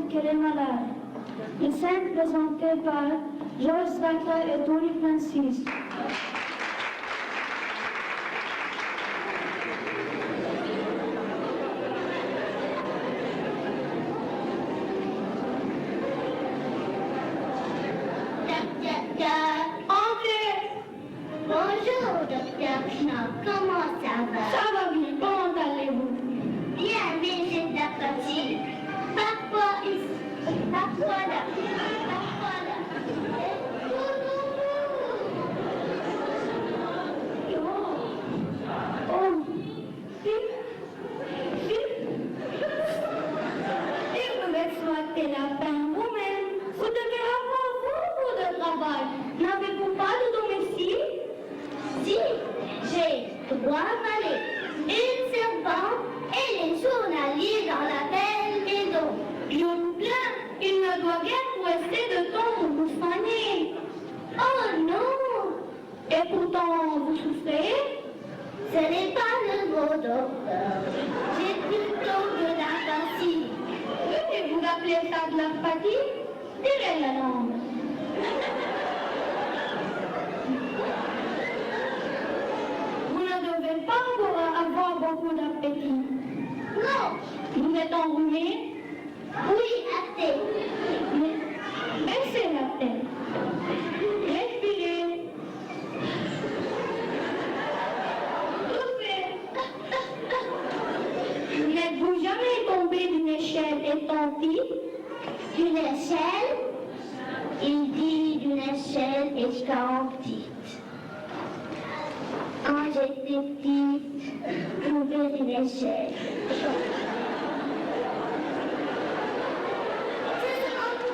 qu'elle est malade. Une scène présentée par George Sattler et Tony Francis. Bonjour, docteur Schnapp. Comment ça va? Ça va bien, comment allez-vous? Bien, mais j'ai de la fatigue. Parfois ici, parfois là, parfois là. Oh, et vous exploitez la peine vous-même. Vous devez avoir beaucoup de travail. N'avez-vous pas de domicile? Si, j'ai 3 valets, une servante et les journaliers dans la belle maison. Je vous plains, il ne doit guère vous rester de temps pour vous soigner. Oh non, Et pourtant, vous souffrez? ce n'est pas le mot, docteur. J'ai plutôt de la fatigue. Et vous appelez ça de la fatigue? Tirez la langue. Vous ne devez pas avoir beaucoup d'appétit. Non, Vous êtes enrhumé? oui, assez. Baissez la tête. Respirez. Toussez. N'êtes-vous jamais tombé d'une échelle étantie? Une échelle? Il dit d'une échelle étant petite. Quand j'étais petite, trouver une échelle.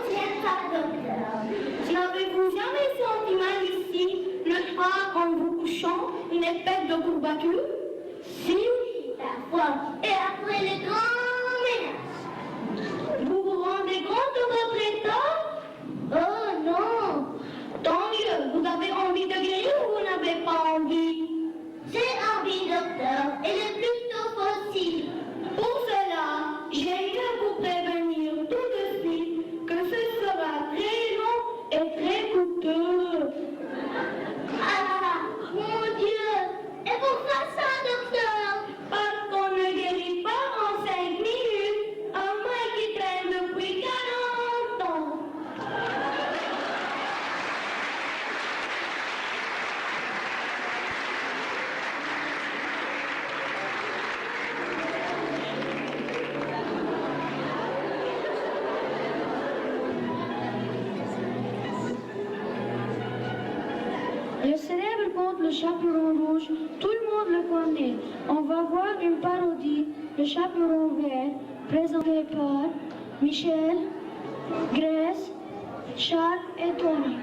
C'est ça, docteur. N'avez-vous jamais senti mal ici, le soir en vous couchant, une espèce de courbature? Si, parfois. Et après le grand ménage. Vous vous rendez compte de votre état? Oh non, Tant mieux, vous avez envie de guérir ou vous n'avez pas envie? j'ai envie, docteur, et le plus tôt possible. Pour cela, j'ai eu à vous prévenir tout de suite que ce sera très long et très coûteux. Ah, mon Dieu! Et pourquoi ça, docteur? Parce qu'on ne guérit pas en 5 minutes, à moins qu'il traîne depuis 40 ans. Le célèbre conte Le Chaperon Rouge, tout le monde le connaît. On va voir une parodie, Le Chaperon Vert, présentée par Michel, Grace, Charles et Tony.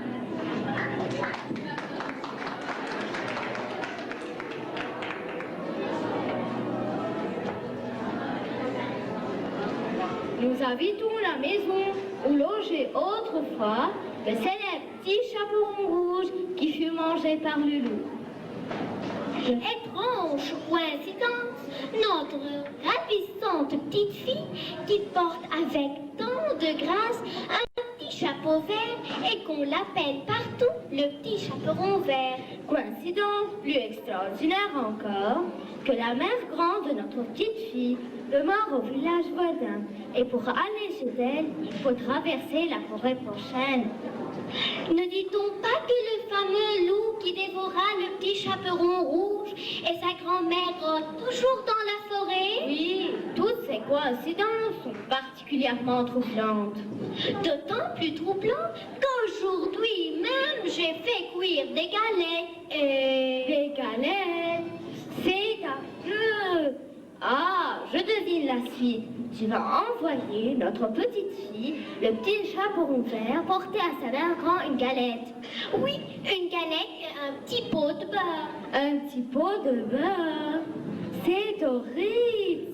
Nous habitons la maison où logeait autrefois le célèbre petit chaperon rouge qui fut mangé par le loup. Étrange coïncidence, notre ravissante petite fille qui porte avec tant de grâce un petit chapeau vert et qu'on l'appelle partout le petit chaperon vert. Coïncidence plus extraordinaire encore que la mère grande de notre petite fille demeure au village voisin et pour aller chez elle, il faut traverser la forêt prochaine. Ne dit-on pas que le fameux loup qui dévora le petit chaperon rouge et sa grand-mère rôdent toujours dans la forêt? Oui, toutes ces coïncidences sont particulièrement troublantes. D'autant plus troublant qu'aujourd'hui même j'ai fait cuire des galettes. Et des galettes, c'est affreux. Ah, je devine la suite. Tu vas envoyer notre petite fille, le petit chaperon vert, porter à sa mère grand une galette. Oui, une galette et un petit pot de beurre. Un petit pot de beurre. C'est horrible.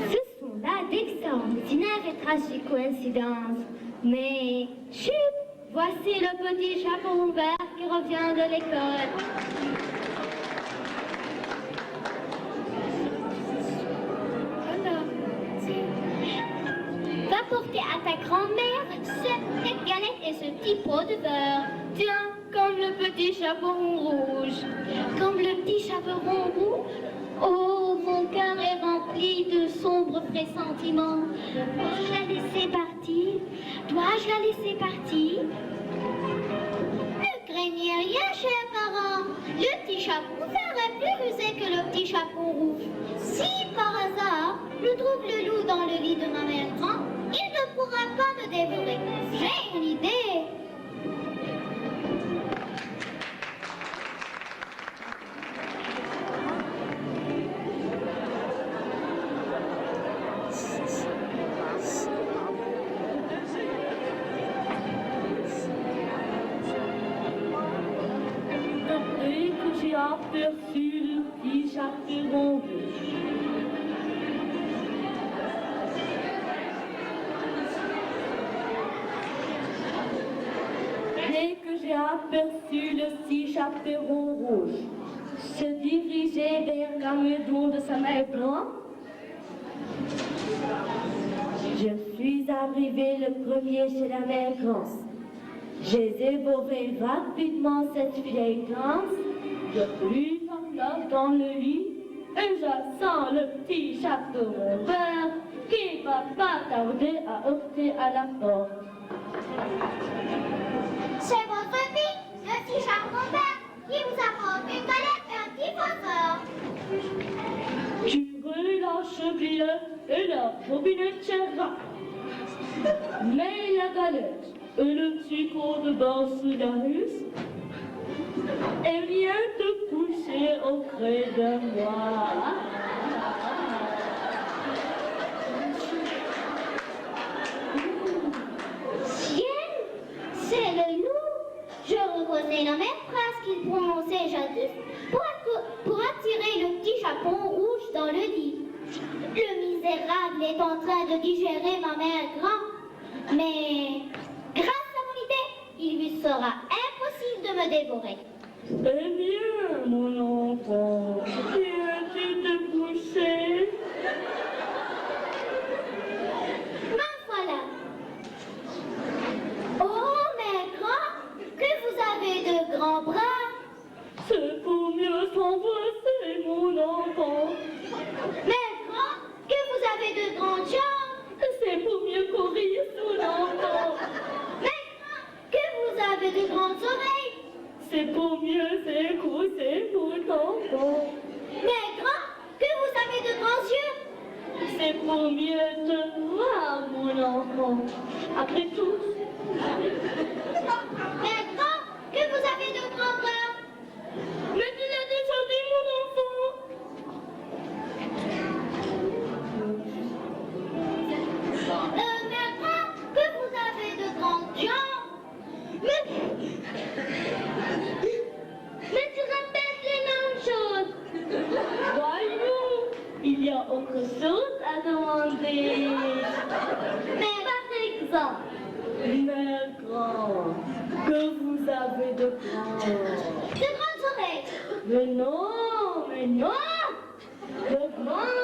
Ce sont là d'extraordinaires et tragiques coïncidences. Mais, chut, voici le petit chaperon vert qui revient de l'école. apporter à ta grand-mère cette galette et ce petit pot de beurre. Tiens, comme le petit chaperon rouge. Comme le petit chaperon rouge. Oh, mon cœur est rempli de sombres pressentiments. Dois-je la laisser partir? Dois-je la laisser partir? Ne craignez rien, chers parents. Le petit chaperon serait plus rusé que le petit chaperon rouge. Si, par hasard, je trouve le loup dans le lit de ma mère grand, il ne pourra pas me dévorer. J'ai une idée. Dès que j'ai aperçu le petit chaperon rouge. Dès que j'ai aperçu le petit chaperon rouge se diriger vers la maison de sa mère grand, je suis arrivé le premier chez la mère Grance. J'ai dévoré rapidement cette vieille Grance, je pris ma place dans le lit et j'attends le petit chaperon vert qui va pas tarder à heurter à la porte. C'est votre fille, le petit chaperon vert, qui vous apporte une galette et un petit phosphore. Tirez la cheville et la bobinette chèvre. Mais la galette et le petit pot de beurre sous la russe et vient te coucher auprès de moi. Ciel, c'est le loup. Je reconnais la même phrase qu'il prononçait jadis pour attirer le petit chaperon rouge dans le lit. Le misérable est en train de digérer ma mère grand, mais grâce à mon idée, il lui sera impossible de me dévorer. Eh bien, mon enfant, viens-tu te coucher? Me voilà. Oh, mère grand, que vous avez de grands bras. C'est pour mieux s'embrasser, mon enfant. Mère grand, que vous avez de grandes jambes. C'est pour mieux courir, mon enfant. Mère grand, que vous avez de grandes oreilles. C'est pour mieux s'écouter, mon enfant. Mère grand, que vous avez de grands yeux. C'est pour mieux te voir, mon enfant. Après tout, Mère grand, que vous avez de grands bras. mais tu l'as déjà dit, mon enfant. Mère grand, que vous avez de grandes jambes. Mais tu répètes les mêmes choses. Voyons, il y a autre chose à demander. Mais Par exemple, mère grand, que vous avez de de grandes oreilles. mais non, de grands